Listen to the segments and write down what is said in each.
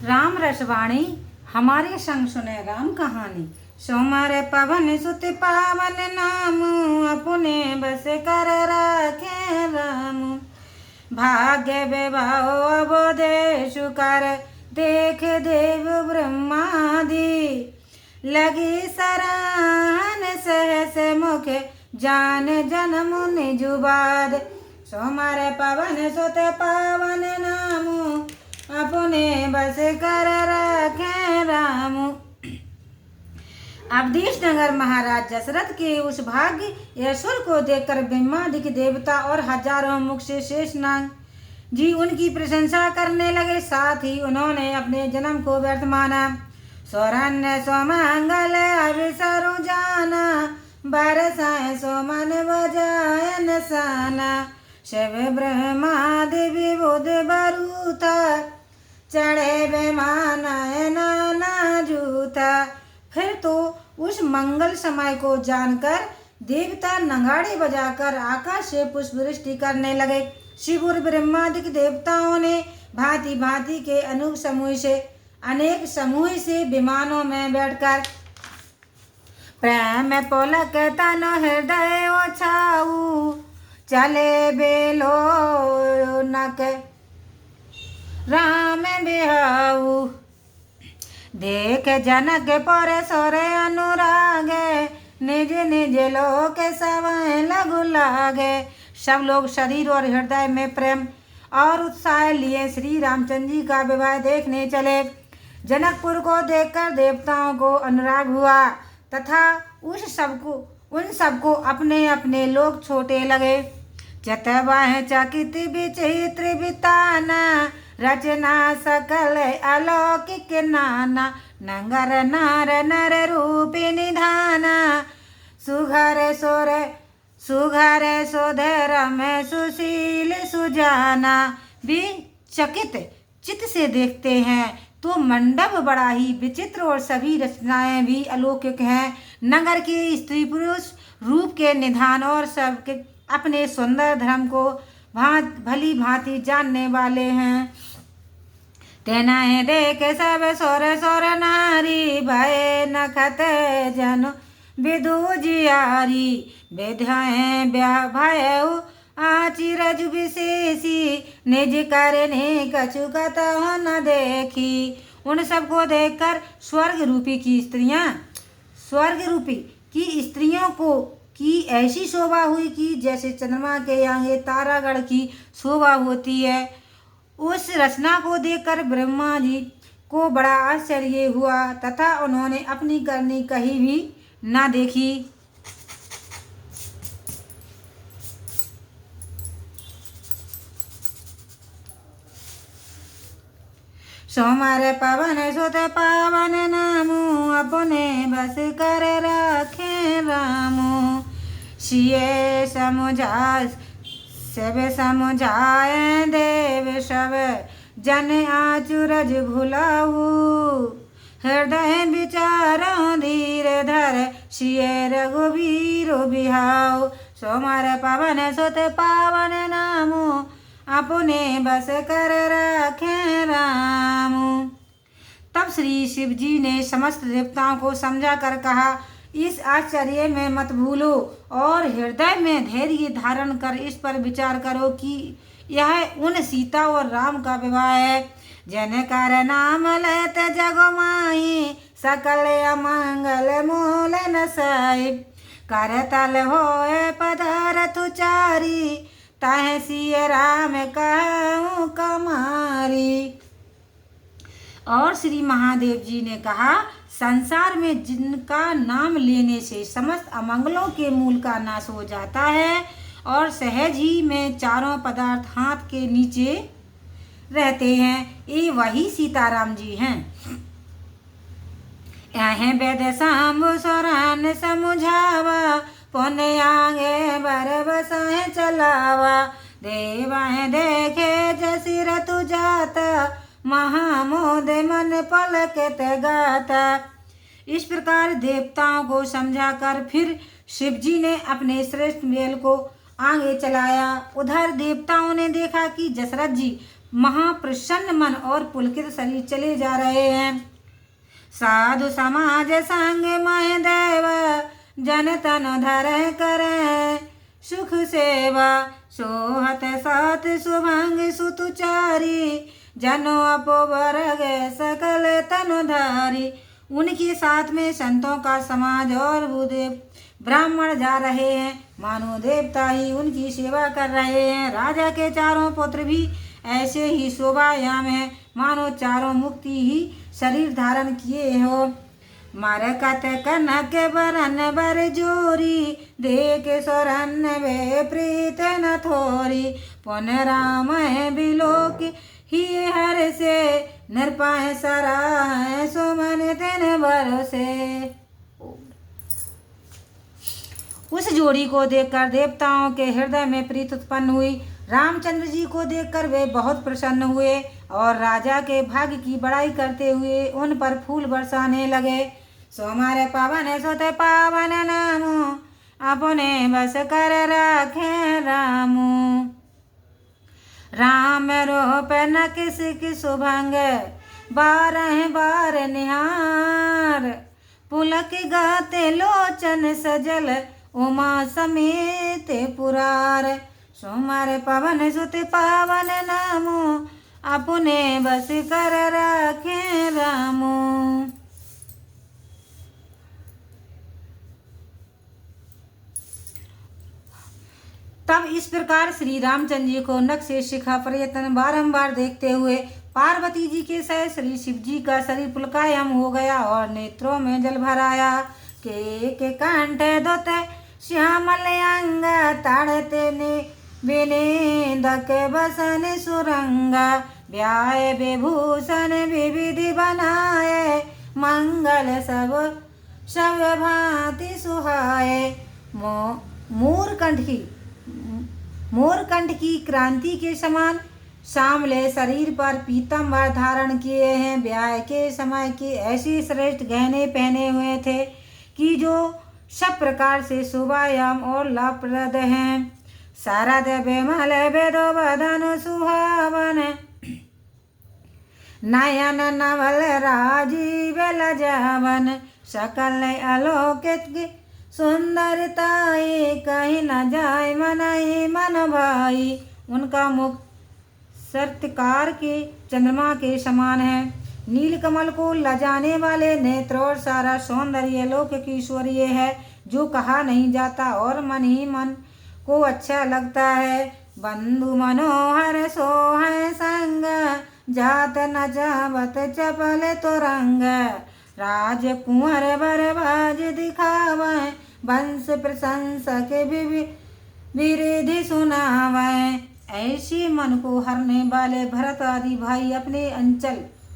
राम रसवाणी हमारे संग सुने राम कहानी। सोमवार पवन सुत पावन नाम, अपने बस कर राखे राम। भाग्य विवाह अवधेश कर, देख देव ब्रह्मादि। लगी सराहन सहस मुख, जान जन्म निजुबाद। सोमवार पवन सुत पावन नाम, अपने बस कर रखे राम। अवधेश नगर महाराज दशरथ के उस भाग्य ईश्वर को देखकर ब्रह्मादि देवता और हजारों मुख से शेषनाग जी उनकी प्रशंसा करने लगे। साथ ही उन्होंने अपने जन्म को व्यर्थ माना। सौरण्य सोमंगल अविसरु जाना, बरसाए सोमन बजाय नसाना। शिव ब्रह्मादि विबुध बरूथा, चढ़े बेमान नाना जूता। फिर तो उस मंगल समय को जानकर देवता नगाड़े बजाकर आकाश से पुष्प वृष्टि करने लगे। शिव और ब्रह्मादि देवताओं ने भांति भांति के अनेक समूह से विमानों में बैठकर प्रेम पुलक तन हृदय ओछाऊ, चले बेलो नक राम बिहाऊ। देख जनक पर सोर अनुराग, निज निज लोक सवै लगु लागे। सब लोग शरीर और हृदय में प्रेम और उत्साह लिए श्री रामचंद्र जी का विवाह देखने चले। जनकपुर को देखकर देवताओं को अनुराग हुआ तथा उन सबको अपने अपने लोग छोटे लगे। चतवाह चकित विचित्र बिताना, रचना सकल अलौकिक नाना। नंगर नार नर रूप निधाना, सुघर सोधर में सुशील सुजाना। भी चकित चित्त से देखते हैं तो मंडप बड़ा ही विचित्र और सभी रचनाएं भी अलौकिक हैं। नगर के स्त्री पुरुष रूप के निधान और सबके अपने सुंदर धर्म को भली भांति जानने वाले हैं। तेना देख सब सोर सोर नारी, भय नखत जन विदु जियारी। विधाएं भय आची रज विशेषी, निज करने कछु कतहु न देखी। उन सबको देखकर स्वर्ग रूपी की स्त्रियों को की ऐसी शोभा हुई कि जैसे चंद्रमा के आगे तारागढ़ की शोभा होती है। उस रचना को देखकर ब्रह्मा जी को बड़ा आश्चर्य हुआ तथा उन्होंने अपनी करनी कहीं भी न देखी। सोमवार पवन सुत पावन नामु, अपने बस कर राखे रामु। सिए समझाए देव सब, जन आचुरज भुलाऊ। हृदय विचारो धीर धर, सिए रघुवीर बिहाऊ। सोमवार पवन सुत पावन नामु, अपने बस कर राखे राम। तब श्री शिव जी ने समस्त देवताओं को समझा कर कहा, इस आश्चर्य में मत भूलो और हृदय में धैर्य धारण कर इस पर विचार करो कि यह उन सीता और राम का विवाह है। जन कर नाम लेत जग माही, सकल अमंगल मूल नसाई। कर तल होए पदारथ उचारी, ताहे सिय राम कहूँ कमारी। और श्री महादेव जी ने कहा, संसार में जिनका नाम लेने से समस्त अमंगलों के मूल का नाश हो जाता है और सहज ही में चारों पदार्थ हाथ के नीचे रहते हैं, ये वही सीताराम जी हैं। यह वेद सांबु सोरान समुझावा, पुण्य आगे बर बसाए चलावा। देवाए देखे जसी रतु जाता, महामोद मन पलकत गाता। इस प्रकार देवताओं को समझाकर फिर शिव जी ने अपने श्रेष्ठ बैल को आगे चलाया। उधर देवताओं ने देखा कि दशरथ जी महाप्रसन्न मन और पुलकित शरीर चले जा रहे हैं। साधु समाज संग मय देव जन तन धर करे सुख सेवा सोहत सात शुभंग सुतुचारी जनो अपोवर्ग सकल तनुधारी। उनके साथ में संतों का समाज और भूदेव ब्राह्मण जा रहे हैं, मानो देवता ही उनकी सेवा कर रहे हैं। राजा के चारों पुत्र भी ऐसे ही शोभायाम है, मानो चारों मुक्ति ही शरीर धारण किए हो। मरकत कनक बरन बर जोरी देख सोरन वे प्रीत न थोरी पुन राम बिलोक ही हर से नरपाए सराय सुमन तेन भरोसे। उस जोड़ी को देखकर देवताओं के हृदय में प्रीति उत्पन्न हुई। रामचंद्र जी को देखकर वे बहुत प्रसन्न हुए और राजा के भाग्य की बड़ाई करते हुए उन पर फूल बरसाने लगे। सोमारे पावन सोते पावन नामो अपने बस कर राखे रामू। राम रूप न किस की शुभंग बारह बार निहार पुलक गाते लोचन सजल उमा समेत पुरार। सोमारे पवन सुत पावन नामो अपने बस कर राखे रामो। तब इस प्रकार श्री रामचंद्र जी को नख से शिखा प्रयत्न बारंबार देखते हुए पार्वती जी के सह श्री शिव जी का शरीर पुलकायम हो गया और नेत्रों में जल भर आया। के कंठ दोत श्यामल अंग ताड़ते ने विनेदक बसन सुरंगा ब्याय विभूषण विविधि बनाए मंगल सब सब भांति सुहाए। मोरकंठ की क्रांति के समान श्यामले शरीर पर पीताम्बर धारण किए हैं। ब्याह के समय के ऐसे श्रेष्ठ गहने पहने हुए थे कि जो सब प्रकार से शोभायाम और लाभप्रद हैं। शारद बेमल वेदो बदन सुहावन नयन नवल राजीव लजावन सकल अलौकिक सुंदरताए कहीं न जाए मनाए मन भाई। उनका मुख सर्तकार के चंद्रमा के समान है। नीलकमल को लजाने वाले नेत्र और सारा सौंदर्य लौकिक ईश्वरीय है जो कहा नहीं जाता और मन ही मन को अच्छा लगता है। बंधु मनोहर सोहै संग जात न जावत चपल तुरंग राजकुंवर बरबाज दिखावे वंश प्रशंसक विरिधि सुनावे। ऐसे मन को हरने वाले भरत आदि भाई अपने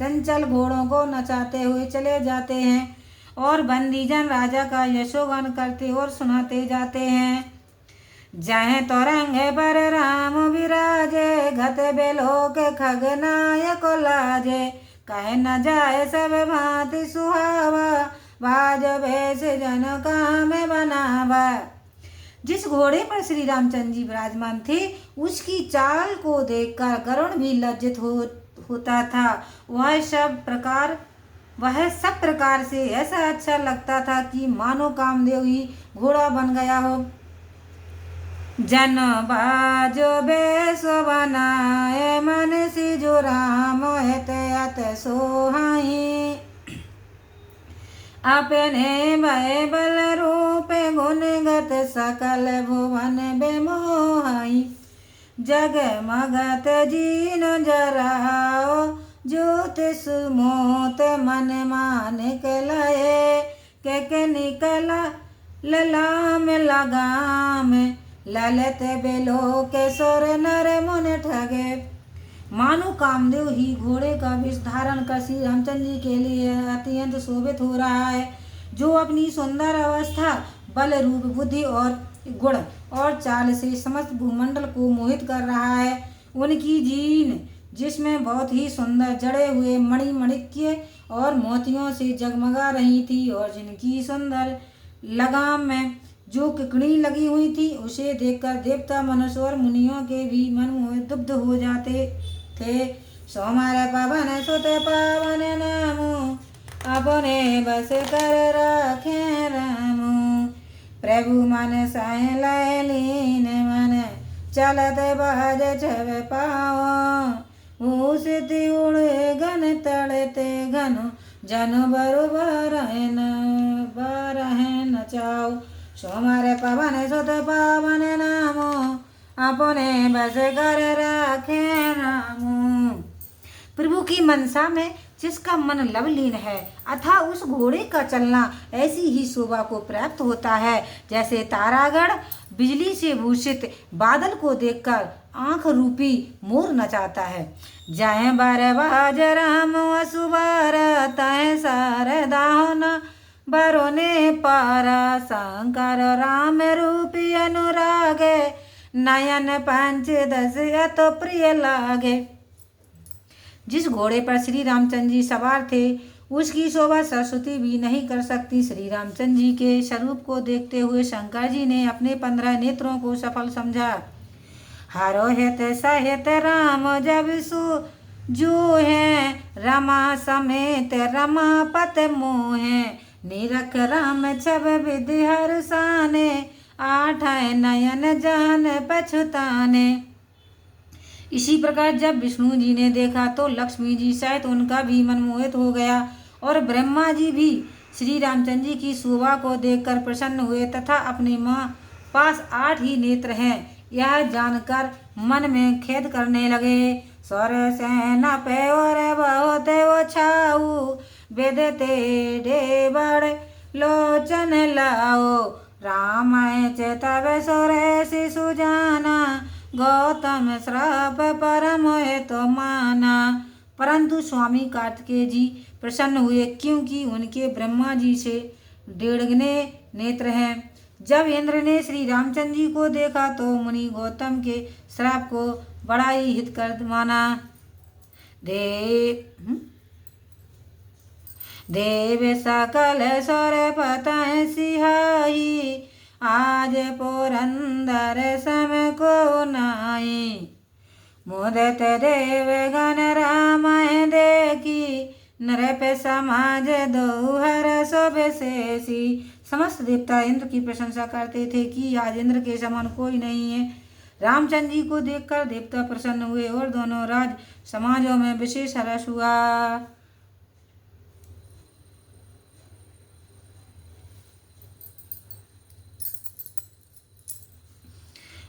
चंचल घोड़ों को नचाते हुए चले जाते हैं और बंदीजन राजा का यशोगान करते और सुनाते जाते हैं। जय तोरंग पर राम विराजे घत बेलोक खगनायक लाजे कह न जाए सब भांति सुहावा बाज भेष जन काम बनावा। जिस घोड़े पर श्री रामचंद्र जी विराजमान थे उसकी चाल को देखकर गरुड़ भी लज्जित होता था। वह सब प्रकार से ऐसा अच्छा लगता था कि मानो कामदेव ही घोड़ा बन गया हो। जन बाजो बेसो बनाए मन सिजो राम अत सोहाई अपने भय बल रूप गुणगत सकल भुवन बेमोहाई। जगमगत जीन जराओ ज्योत सुमोत मन मानिक लये के निकला ललाम लगाम ललित बेलो के सोर नर मुन ठगे। मानो कामदेव ही घोड़े का वेश धारण कर श्री रामचंद्र जी के लिए अत्यंत शोभित हो रहा है, जो अपनी सुंदर अवस्था बल रूप बुद्धि और गुण और चाल से समस्त भूमंडल को मोहित कर रहा है। उनकी जीन जिसमें बहुत ही सुंदर जड़े हुए मणिमाणिक्य और मोतियों से जगमगा रही थी और जिनकी सुंदर लगाम में जो किकड़ी लगी हुई थी उसे देखकर देवता मनुष्य और मुनियों के भी मन दुग्ध हो जाते थे। सोमार पवन सुत पावन नामो, अपने बस कर राखे रामो। प्रभु मन साय लय लीन मन, चलत बाज छव पाओ। भूषिति उड़े घन तड़ते घनो, जनु बरु बरहन चाओ। सोमर पवन सुत पावन नामो, अपने बस कर राखे रामो। प्रभु की मनसा में जिसका मन लवलीन है अथा उस घोड़े का चलना ऐसी ही शोभा को प्राप्त होता है जैसे तारागढ़ बिजली से भूषित बादल को देखकर आंख रूपी मोर नचाता है। जय बर बाज राम असुबार, तय शारदान बरोने पारा। शंकर राम रूपी अनुराग, नयन पंच दस अत प्रिय लागे। जिस घोड़े पर श्री रामचंद्र जी सवार थे उसकी शोभा सरस्वती भी नहीं कर सकती। श्री रामचंद्र जी के स्वरूप को देखते हुए शंकर जी ने अपने 15 नेत्रों को सफल समझा। हरोहित सहित राम जब सु जो है, रमा समेत रमापत मोहे। निरख राम छब विधि हर्षाने, आठ नयन जान पछुताने। इसी प्रकार जब विष्णु जी ने देखा तो लक्ष्मी जी सहित उनका भी मन मोहित हो गया और ब्रह्मा जी भी श्री रामचंद्र जी की शोभा को देखकर प्रसन्न हुए तथा अपने माँ पास 8 ही नेत्र हैं यह जानकर मन में खेद करने लगे। स्वर सेन पे और बहुत वो छाऊ, बेदते डेबड़ लोचन लाओ। रामाय चेतव सोरे शिशु जाना, गौतम श्राप परम तो माना। परंतु स्वामी कार्तिकेय जी प्रसन्न हुए क्योंकि उनके ब्रह्मा जी से 1.5 नेत्र हैं। जब इंद्र ने श्री रामचंद्र जी को देखा तो मुनि गौतम के श्राप को बड़ा ही हितकर माना। देव सकल स्वर पतय सिहाई, आज पुरंदर सम को नाई। मुदत देव गण रामाय देखी, नृप समाज दोहर सब शेषी। समस्त देवता इंद्र की प्रशंसा करते थे कि आज इंद्र के समान कोई नहीं है। रामचंद्र जी को देखकर देवता प्रसन्न हुए और दोनों राज समाजों में विशेष हर्ष हुआ।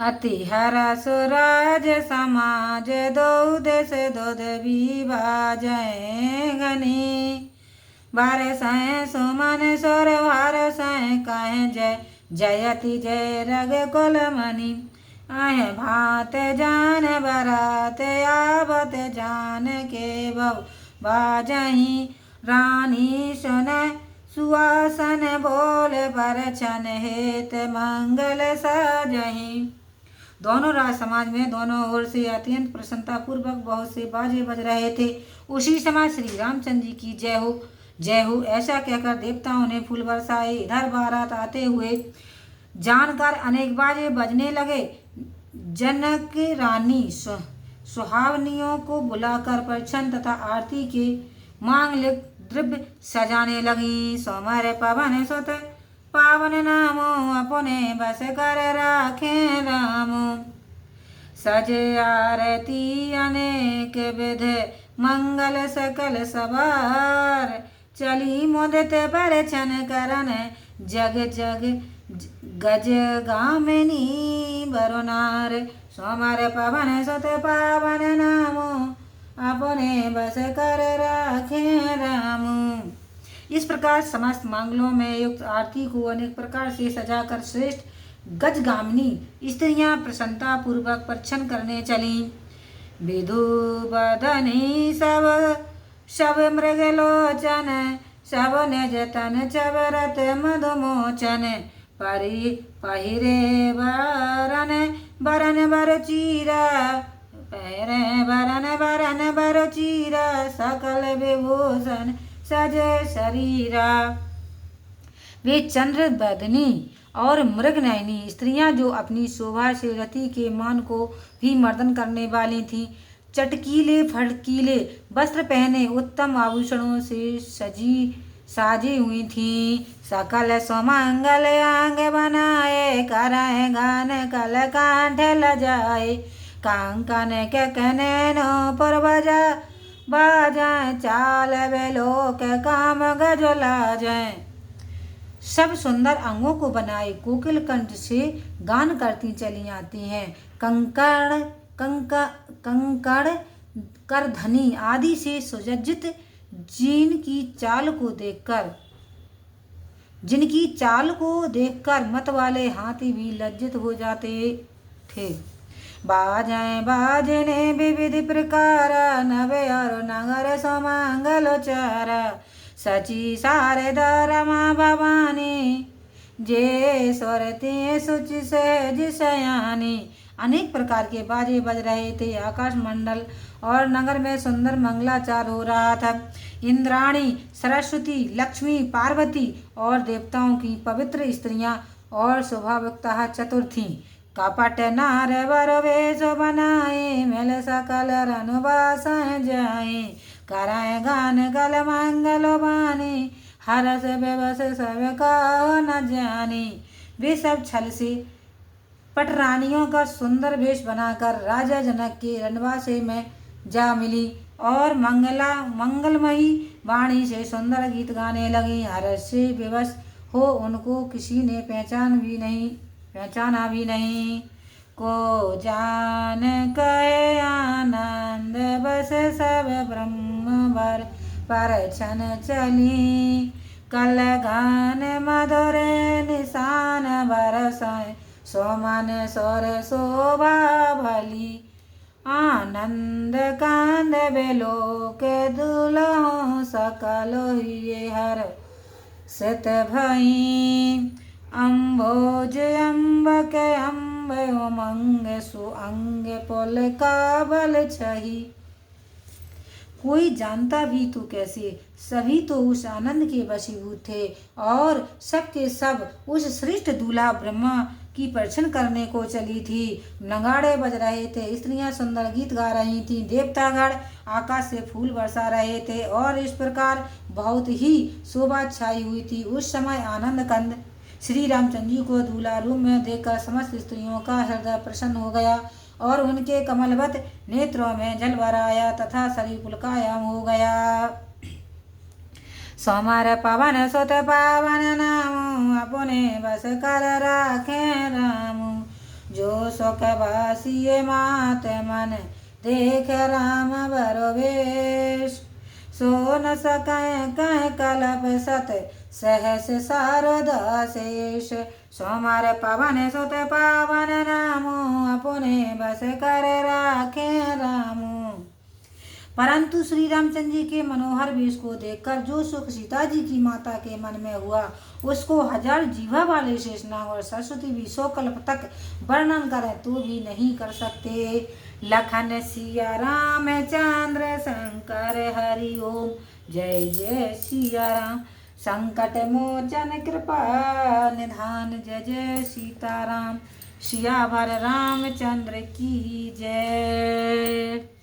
अति हर्ष राज समाज, दो देश दो देवी बाजय गनी। बारसै सुमन स्वर भारसै, कह जय जयति जय रग कुल मणि। आह भात जान बरात, आवत जान के भव बाजही। रानी सुन सुआसन, बोल पर छन हेत मंगल साजही। दोनों राज समाज में दोनों ओर से अत्यंत प्रसन्नता पूर्वक बहुत से बाजे बज रहे थे। उसी समय श्री रामचंद्र जी की जय हो जय हो ऐसा कहकर देवताओं ने फूल बरसाए। इधर बारात आते हुए जानकर अनेक बाजे बजने लगे। जनक रानी सुहावनियों को बुलाकर परिछन तथा आरती के मांगलिक द्रव्य सजाने लगी। सोमर पवन सुत पावन नामो, अपने बस कर राखे रामो। सज आरती अनेक विध, मंगल सकल सवार। चली मुदित परिछन करन, जग जग गज गामिनी बरुनार। सोमर पवन सुत पावन नामो, अपने बस कर राखे रामो। इस प्रकार समस्त मंगलों में युक्त आरती को अनेक प्रकार से सजाकर श्रेष्ठ गजगामिनी स्त्रियां प्रसन्नता पूर्वक परिछन करने चली। विधु बदनी सब सब मृगलोचन, सब निज तन चबरत मधुमोचन। परी पहिरे बरन बरन बर चीरा, पैरे बरन बरन बर चीरा। सकल विभूषण सज शरीरा। वे चंद्र बदनी और मृगनयनी स्त्रियां जो अपनी शोभा से रति के मान को भी मर्दन करने वाली थीं चटकीले फटकीले वस्त्र पहने उत्तम आभूषणों से सजी साजी हुई थी। सकल सुमंगल अंग बनाए करय गान कल कांठ लजाए। कंकन के कनैनो पर बाजाए चाल बेलोक काम गजला जाए। सब सुंदर अंगों को बनाए कोकिल कंठ से गान करती चली आती हैं। कंकड़ करधनी आदि से सुसज्जित जिनकी चाल को देखकर मत वाले हाथी भी लज्जित हो जाते थे। बाजने विविध प्रकार नवे और नगर सुमंगलोचार। सची शारद रमा भवानी जे स्वरते सुचि सहज सयानी। अनेक प्रकार के बाजे बज रहे थे। आकाश मंडल और नगर में सुंदर मंगलाचार हो रहा था। इंद्राणी, सरस्वती, लक्ष्मी, पार्वती और देवताओं की पवित्र स्त्रियां और स्वभावतः चतुर थीं। कपट नार वर वेश बनाए मेल सकल रनुवास जाए। कराए गान गल मंगल बानी हरस बेबस सब का न जानी। वे सब छल से पटरानियों का सुंदर वेश बनाकर राजा जनक के रनवासे में जा मिली और मंगलमयी वाणी से सुंदर गीत गाने लगी। हर्ष से विवश हो उनको किसी ने पहचाना भी नहीं। को जान कहे आनंद बस सब ब्रह्म भर पर छन चली। कल गान मधुर निशान बरसाए सोमन सोर शोभा भली। आनंद कांद बेलोक दुलहो सकल ये हर सत भई। अम्भोज अम्बक अम्ब उमंग सुअंग पुल का बल छही। कोई जानता भी तो कैसे, सभी तो उस आनंद के वशीभूत थे और सब के सब उस श्रेष्ठ दूल्हा ब्रह्मा की परिछन करने को चली थी। नगाड़े बज रहे थे, स्त्रियां सुंदर गीत गा रही थीं, देवतागण आकाश से फूल बरसा रहे थे और इस प्रकार बहुत ही शोभा छाई हुई थी। उस समय आनंद कंद श्री रामचंद्र जी को दूल्हा रूप में देखकर समस्त स्त्रियों का हृदय प्रसन्न हो गया और उनके कमलवत नेत्रों में जल भर आया तथा शरीर पुलकायमान हो गया। सोमर पवन सुत पावन नाम अपने बस कर राखे राम। जो सुख बासिए मात मन देख राम बरवेश। सो न सकै कह कलप सत सहस शारदा शेष। सोमर पवन सुत पावन नाम अपने बस कर राखे राम। परंतु श्री रामचंद्र जी के मनोहर वेश को देखकर जो सुख सीता जी की माता के मन में हुआ उसको हजार जीवा वाले शेषनाग और सरस्वती भी 100 कल्प तक वर्णन करें तो भी नहीं कर सकते। लखन सिया राम चंद्र शंकर हरि ओम। जय जय सिया राम संकट मोचन कृपा निधान। जय जय सीताराम सिया भर रामचंद्र की जय।